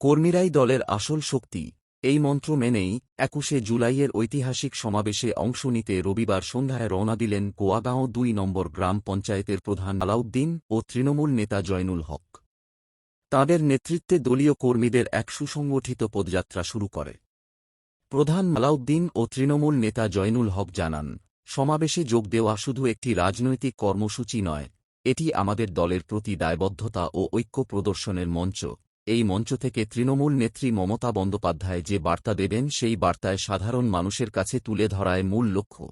কর্মীরাই দলের আসল শক্তি, এই মন্ত্র মেনেই ২১শে জুলাইয়ের ঐতিহাসিক সমাবেশে অংশ নিতে রবিবার সন্ধ্যায় রওনা দিলেন কোয়াগাঁও ২ নম্বর গ্রাম পঞ্চায়েতের প্রধান আলাউদ্দিন ও তৃণমূল নেতা জয়নুল হক। তাঁদের নেতৃত্বে দলীয় কর্মীদের এক সুসংগঠিত পদযাত্রা শুরু করে। প্রধান আলাউদ্দিন ও তৃণমূল নেতা জয়নুল হক জানান, সমাবেশে যোগ দেওয়া শুধু একটি রাজনৈতিক কর্মসূচি নয়, এটি আমাদের দলের প্রতি দায়বদ্ধতা ও ঐক্য প্রদর্শনের মঞ্চ। এই মঞ্চ থেকে তৃণমূল নেত্রী মমতা বন্দ্যোপাধ্যায় যে বার্তা দেবেন সেই বার্তায় সাধারণ মানুষের কাছে তুলে ধরায় মূল লক্ষ্য।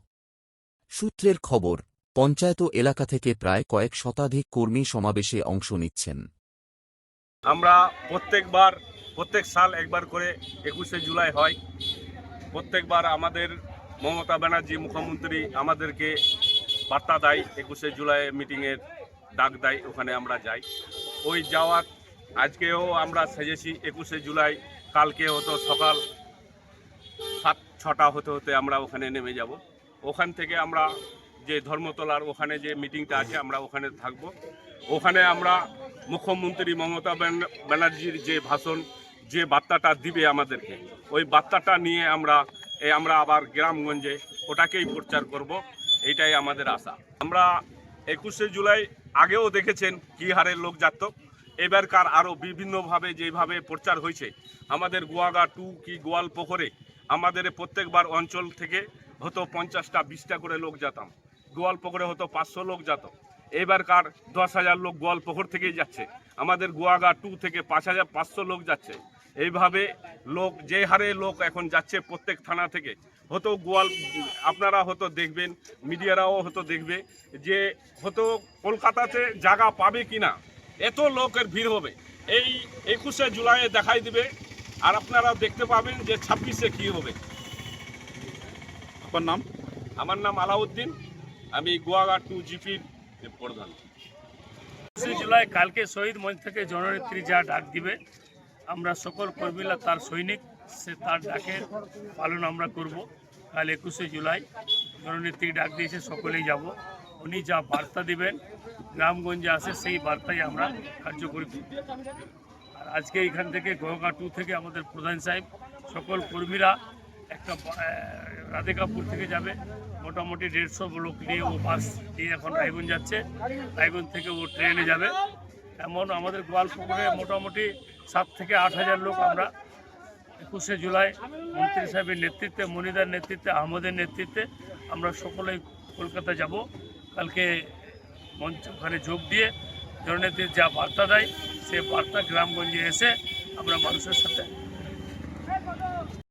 সূত্রের খবর, পঞ্চায়েত এলাকা থেকে প্রায় কয়েক শতাধিক কর্মী সমাবেশে অংশ নিচ্ছেন। আমরা প্রত্যেক সাল একবার করে ২১শে জুলাই হয়। প্রত্যেকবার আমাদের মমতা ব্যানার্জি মুখ্যমন্ত্রী আমাদেরকে বার্তা দেয়, ২১শে জুলাই মিটিংয়ের ডাক দেয়, ওখানে আমরা যাই। ওই যাওয়ার আজকেও আমরা সেজেছি ২১শে জুলাই। কালকে হতো সকাল ৬টা হতে হতে আমরা ওখানে নেমে যাব। ওখান থেকে আমরা যে ধর্মতলার ওখানে যে মিটিংটা আছে আমরা ওখানে থাকব। ওখানে আমরা মুখ্যমন্ত্রী মমতা ব্যানার্জির যে ভাষণ, যে বার্তাটা দিবে আমাদেরকে, ওই বার্তাটা নিয়ে আমরা আবার গ্রামগঞ্জে ওটাকেই প্রচার করব, এইটাই আমাদের আশা। আমরা ২১শে জুলাই আগেও দেখেছেন কী হারে লোক যাত। এবারকার আরও বিভিন্নভাবে যেভাবে প্রচার হয়েছে, আমাদের গোয়াগা 2 কি গোয়ালপুকুরে আমাদের প্রত্যেকবার অঞ্চল থেকে হতো ৫০টা ২০টা করে লোক যেতাম। গোয়ালপুকুরে হতো ৫০০ লোক যেত। এবারকার ১০,০০০ লোক গোয়ালপুকুর থেকেই যাচ্ছে। আমাদের গোয়াগা 2 থেকে ৫,৫০০ লোক যাচ্ছে। এইভাবে লোক যে হারে লোক এখন যাচ্ছে প্রত্যেক থানা থেকে হতো আপনারা হয়তো দেখবেন, মিডিয়ারাও হয়তো দেখবে যে হয়তো কলকাতাতে জায়গা পাবে কিনা, এত লোকের ভিড় হবে। এই ২১শে জুলাইয়ে দেখাই দিবে, আর আপনারা দেখতে পাবেন যে ২৬শে কী হবে। আপনার নাম? আমার নাম আলাউদ্দিন, আমি গোয়াগা 2 জিপির প্রধান। ২১শে জুলাই কালকে শহীদ মঞ্চ থেকে জননেত্রী যা ডাক দিবে, আমরা সকল কর্মীরা তার সৈনিক, সে তার ডাকের পালন আমরা করব। কাল ২১শে জুলাই জননেত্রী ডাক দিয়েছে, সকলেই যাব। উনি যা বার্তা দিবেন গ্রামগঞ্জে আসে, সেই বার্তাই আমরা কার্যকরী করব। আর আজকে এখান থেকে গোয়াগা 2 থেকে আমাদের প্রধান সাহেব সকল কর্মীরা একটা রাধিকাপুর থেকে যাবে, মোটামুটি ১৫০ লোক নিয়ে ও বাস দিয়ে এখন রায়গঞ্জ যাচ্ছে। রায়গঞ্জ থেকে ও ট্রেনে যাবে। এমন আমাদের গোয়ালপুকুরে মোটামুটি ৭ থেকে ৮,০০০ লোক আমরা ২১শে জুলাই মন্ত্রী সাহেবের নেতৃত্বে, মনিদার নেতৃত্বে, আহমদের নেতৃত্বে আমরা সকলেই কলকাতা যাব। কালকে মঞ্চ ওখানে যোগ দিয়ে জননেত্রীর যা বার্তা দেয়, সে বার্তা গ্রামগঞ্জে এসে আমরা মানুষের সাথে